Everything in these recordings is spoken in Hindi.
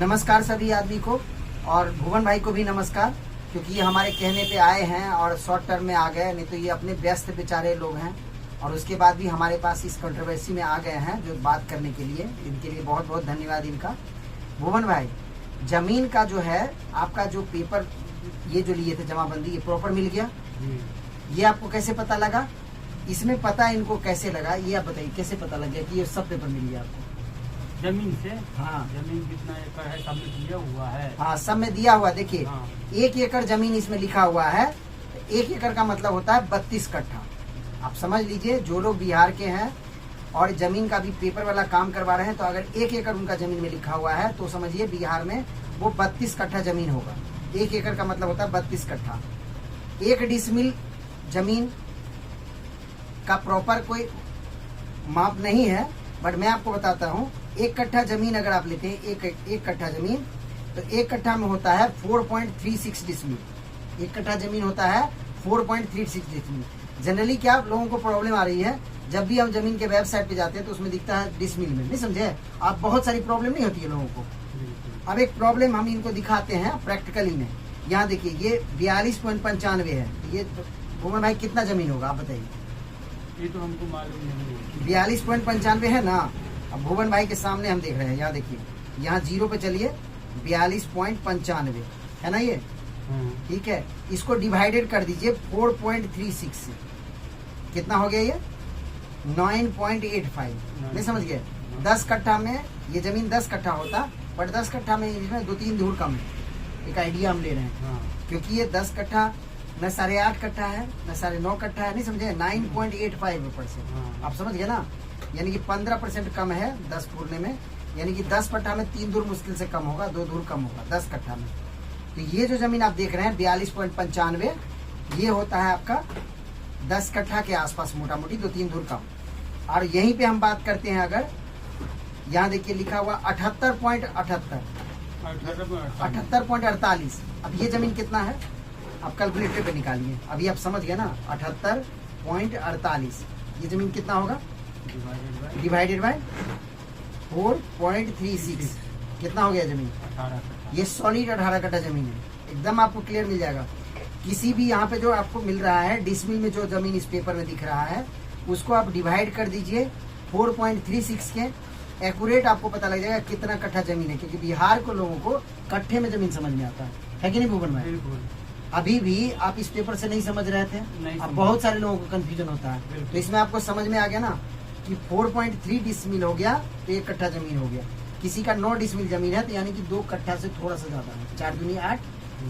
नमस्कार सभी आदमी को, और भुवन भाई को भी नमस्कार, क्योंकि ये हमारे कहने पे आए हैं और शॉर्ट टर्म में आ गए, नहीं तो ये अपने व्यस्त बेचारे लोग हैं। और उसके बाद भी हमारे पास इस कंट्रोवर्सी में आ गए हैं जो बात करने के लिए, इनके लिए बहुत बहुत धन्यवाद इनका। भुवन भाई, जमीन का जो है आपका जो पेपर ये जो लिए थे जमाबंदी, ये प्रॉपर मिल गया? ये आपको कैसे पता लगा? इसमें पता इनको कैसे लगा ये आप बताइए, कैसे पता लग गया कि ये सब पेपर मिल गया आपको? जमीन से। हाँ, जमीन कितना एकड़ है सब में दिया हुआ है। हाँ, सब में दिया हुआ। देखिए, हाँ। 1 एकड़ जमीन इसमें लिखा हुआ है। 1 एकड़ का मतलब होता है 32 कट्ठा। आप समझ लीजिए, जो लोग बिहार के हैं और जमीन का भी पेपर वाला काम करवा रहे हैं, तो अगर 1 एकड़ उनका जमीन में लिखा हुआ है तो समझिए बिहार में वो 32 कट्ठा जमीन होगा। 1 एकड़ का मतलब होता है 32 कट्ठा। 1 डिसमिल जमीन का प्रॉपर कोई माप नहीं है, बट मैं आपको बताता हूँ। 1 कट्ठा जमीन अगर आप लेते हैं, एक कट्ठा जमीन, तो 1 कट्ठा में होता है 4.36 डिसमिल। 1 कट्ठा जमीन होता है 4.36 डिसमिल। जनरली क्या लोगों को प्रॉब्लम आ रही है, जब भी हम जमीन के वेबसाइट पे जाते हैं तो उसमें दिखता है डिसमिल में, नहीं समझे आप? बहुत सारी प्रॉब्लम नहीं होती है लोगों को। अब एक प्रॉब्लम हम इनको दिखाते हैं प्रैक्टिकली में। यहाँ देखिए, ये 42.95 है। ये भुवन भाई कितना जमीन होगा आप बताइए? ये तो हमको मालूम नहीं है। 42.95 है ना। अब भुवन भाई के सामने हम देख रहे हैं, यहाँ देखिए, यहाँ 0 पे चलिए, 42.95 है ना ये, ठीक है। इसको डिवाइडेड कर दीजिए 4.36 से, कितना हो गया ये? 9.85। नहीं समझ गए? 10 कट्ठा में ये जमीन 10 कट्ठा होता, बट 10 कट्ठा में इसमें 2-3 धूर कम है। एक आइडिया हम ले रहे हैं, क्योंकि ये 10 कट्ठा न 8.5 कट्ठा है न 9.5 कट्ठा है, नहीं समझे? 9.85%। आप समझ गए ना, यानी कि 15% कम है 10 पूरने में। यानी कि 10 कट्ठा में 3 धूर मुश्किल से कम होगा, 2 धूर कम होगा 10 कट्ठा में। तो ये जो जमीन आप देख रहे हैं 42.95, ये होता है आपका 10 कट्ठा के आसपास, मोटा मोटी 2-3 धूर कम। और यहीं पे हम बात करते हैं, अगर यहाँ देखिए लिखा हुआ 78.48। अब ये जमीन कितना है आप कैलकुलेटर पे निकालिए। अभी आप समझ गए ना, 78.48 ये जमीन कितना होगा? डिवाइडेड बाय 4.36 कितना हो गया जमीन? 18 कट्ठा। ये सॉलिड 18 कट्ठा जमीन है। एकदम आपको क्लियर मिल जाएगा। किसी भी यहाँ पे जो आपको मिल रहा है डिसमिल में, जो जमीन इस पेपर में दिख रहा है, उसको आप डिवाइड कर दीजिए 4.36 के, एक्यूरेट आपको पता लग जाएगा कितना कट्ठा जमीन है। क्योंकि बिहार को लोगों को कट्ठे में जमीन समझ में आता है कि नहीं भुवन भाई? अभी भी आप इस पेपर से नहीं समझ रहे थे, अब बहुत सारे लोगों को कंफ्यूजन होता है। तो इसमें आपको समझ में आ गया ना कि 4.3 डिसमिल हो गया तो 1 कट्ठा जमीन हो गया। किसी का 9 डिसमिल जमीन है तो यानी कि 2 कट्ठा से थोड़ा सा ज्यादा है। 4 दूनी 8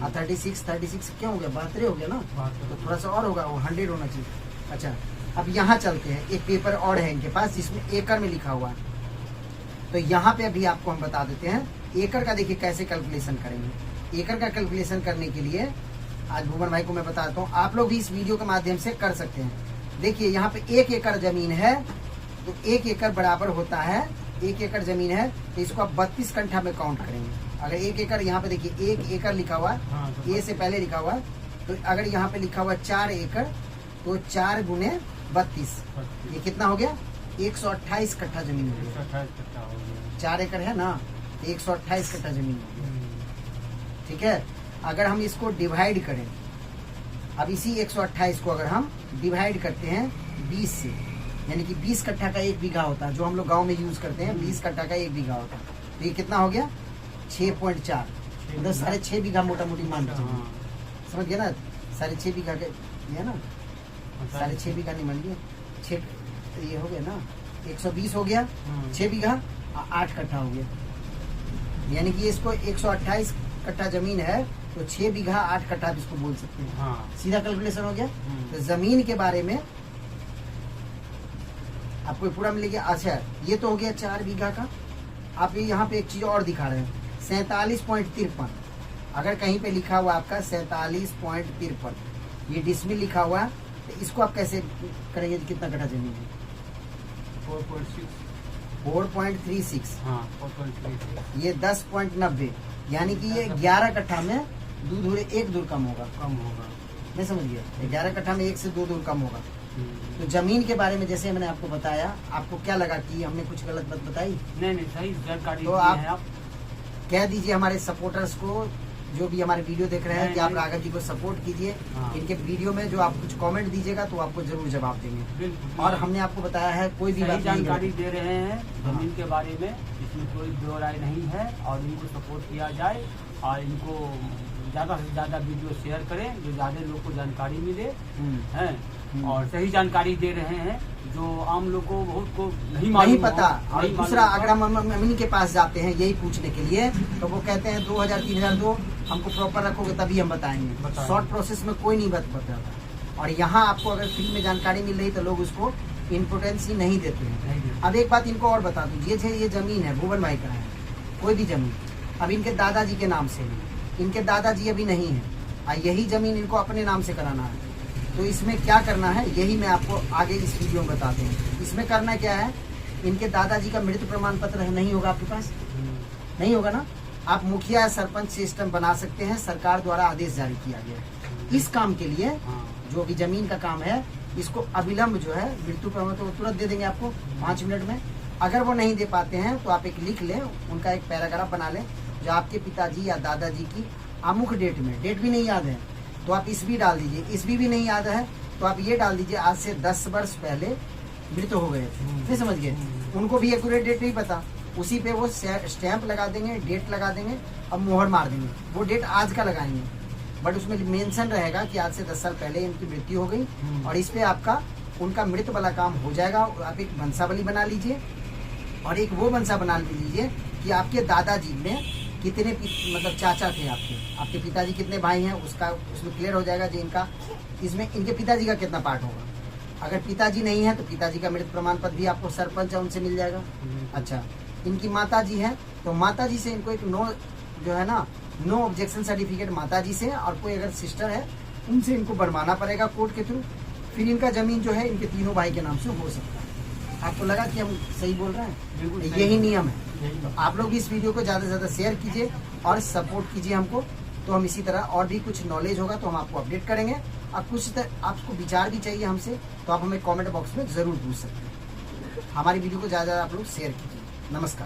और 36 क्या हो गया? 72 हो गया ना, तो थोड़ा सा और होगा, वो 100 होना चाहिए। अच्छा, अब यहाँ चलते हैं। एक पेपर और है इनके पास जिसमें एकड़ में लिखा हुआ है, तो यहाँ पे अभी आपको हम बता देते हैं एकड़ का। देखिए कैसे कैलकुलेशन करेंगे। एकड़ का कैलकुलेशन करने के लिए आज भुवन भाई को मैं बताता हूँ, आप लोग भी इस वीडियो के माध्यम से कर सकते हैं। देखिए यहाँ पे 1 एकड़ जमीन है, तो 1 एकड़ बराबर होता है, 1 एकड़ जमीन है तो इसको आप 32 कट्ठा में काउंट करेंगे। अगर 1 एकड़ यहाँ पे देखिए 1 एकड़ लिखा हुआ है, ए से पहले लिखा हुआ है, तो अगर यहाँ पे लिखा हुआ 4 एकड़, तो 4 गुने 32, ये कितना हो गया? 128 कट्ठा जमीन हो गया। 4 एकड़ है ना, 128 कट्ठा जमीन हो गया, ठीक है। अगर हम इसको डिवाइड करें, अब इसी 128 को अगर हम डिवाइड करते हैं 20 से, यानी कि 20 कट्ठा का 1 बीघा होता है, जो हम लोग गांव में यूज करते हैं, 20 कट्ठा का 1 बीघा होता है, तो ये कितना हो गया? 6.4, मतलब 6.5 बीघा मोटा मोटी मान लीजिए। समझ गया ना? 6.5 बीघा का ये है ना, 6.5 बीघा नहीं मान लिए, 6 तो ये हो गया ना, 120 हो गया, 6 बीघा 8 कट्ठा हो गया। यानी कि इसको 128 कट्ठा जमीन है तो 6 बीघा 8 कट्ठा इसको बोल सकते हैं। सीधा कैलकुलेशन हो गया। तो जमीन के बारे में आपको पूरा मिलेगा। अच्छा, ये तो हो गया 4 बीघा का। आप यहाँ पे एक चीज और दिखा रहे हैं, 47.53। अगर कहीं पे लिखा हुआ आपका 47.53, ये डिसमिल लिखा हुआ है, तो इसको आप कैसे करेंगे? कितना कट्ठा जमीन है? 4.36। ये 10.90, यानी कि ये 11 कट्ठा में 2 धूर 1 धूर कम होगा। नहीं समझ गया? 11 कट्ठा में 1 से 2 धूर कम होगा। तो जमीन के बारे में जैसे मैंने आपको बताया, आपको क्या लगा कि हमने कुछ गलत बात बताई? नहीं, सही जानकारी तो दी है आप। कह दीजिए हमारे सपोर्टर्स को, जो भी हमारे वीडियो देख रहे हैं, कि आप नहीं। राघव जी को सपोर्ट कीजिए। हाँ। इनके वीडियो में जो आप कुछ कमेंट दीजिएगा तो आपको जरूर जवाब देंगे। बिल्कुल। और हमने आपको बताया है कोई भी सही बात नहीं जानकारी गलत। दे रहे हैं जमीन के बारे में, इसमें कोई दो राय नहीं है। और इनको सपोर्ट किया जाए और इनको ज़्यादा से ज़्यादा वीडियो शेयर करें, जो ज़्यादा लोग को जानकारी मिले है। और सही जानकारी दे रहे हैं जो आम लोग को बहुत को नहीं मालूम नहीं पता। हो, और नहीं दूसरा मालूम अगर हम अमीन के पास जाते हैं यही पूछने के लिए, तो वो कहते हैं 2000-3000 दो, हमको प्रॉपर रखोगे तभी हम बताएंगे। शॉर्ट प्रोसेस में कोई नहीं बताता। और यहाँ आपको अगर फ्री में जानकारी मिल रही तो लोग उसको इम्पोर्टेंस ही नहीं देते हैं। नहीं देते। अब एक बात इनको और बता दूं, ये जमीन है भुवन भाई का है, कोई भी जमीन अब इनके दादाजी के नाम से है, इनके दादाजी अभी नहीं है, और यही जमीन इनको अपने नाम से कराना है। तो इसमें क्या करना है यही मैं आपको आगे इस वीडियो में बताते हैं। इसमें करना क्या है, इनके दादाजी का मृत्यु प्रमाण पत्र नहीं होगा आपके पास, नहीं होगा ना, आप मुखिया या सरपंच सिस्टम बना सकते हैं। सरकार द्वारा आदेश जारी किया गया है इस काम के लिए। हाँ। जो भी जमीन का काम है इसको अविलंब जो है मृत्यु प्रमाण तो तुरंत दे देंगे आपको 5 मिनट में। अगर वो नहीं दे पाते हैं तो आप एक लिख लें, उनका एक पैराग्राफ बना लें जो आपके पिताजी या दादाजी की अमुक डेट में, डेट भी नहीं याद है तो आप ईस्वी डाल दीजिए, ईस्वी भी नहीं याद है तो आप ये डाल दीजिए आज से 10 वर्ष पहले मृत्यु हो गए थे। नहीं समझ गए, उनको भी एक्यूरेट डेट नहीं पता, उसी पे वो स्टैंप लगा देंगे, डेट लगा देंगे और मोहर मार देंगे। वो डेट आज का लगाएंगे बट उसमें मेंशन रहेगा कि आज से 10 साल पहले इनकी मृत्यु हो गई और इस पे आपका उनका मृत्यु वाला काम हो जाएगा। आप एक वंशावली बना लीजिए और एक वो वंशा बना लीजिए कि आपके दादाजी में कितने मतलब चाचा थे, आपके पिताजी कितने भाई हैं, उसका उसमें क्लियर हो जाएगा जी इनका, इसमें इनके पिताजी का कितना पार्ट होगा। अगर पिताजी नहीं है तो पिताजी का मृत्यु प्रमाण पत्र भी आपको सरपंच है उनसे मिल जाएगा। अच्छा, इनकी माताजी है तो माताजी से इनको एक जो है ना नो ऑब्जेक्शन सर्टिफिकेट माताजी से, और कोई अगर सिस्टर है उनसे इनको बनवाना पड़ेगा कोर्ट के थ्रू। फिर इनका जमीन जो है इनके तीनों भाई के नाम से हो सकता है। आपको लगा कि हम सही बोल रहे बिल्कुल हैं? सही। यही नियम है। यही तो आप लोग इस वीडियो को ज़्यादा से ज़्यादा शेयर कीजिए और सपोर्ट कीजिए हमको, तो हम इसी तरह और भी कुछ नॉलेज होगा तो हम आपको अपडेट करेंगे। और कुछ आपको विचार भी चाहिए हमसे तो आप हमें कमेंट बॉक्स में ज़रूर पूछ सकते हैं। हमारी वीडियो को ज़्यादा आप लोग शेयर कीजिए। नमस्कार।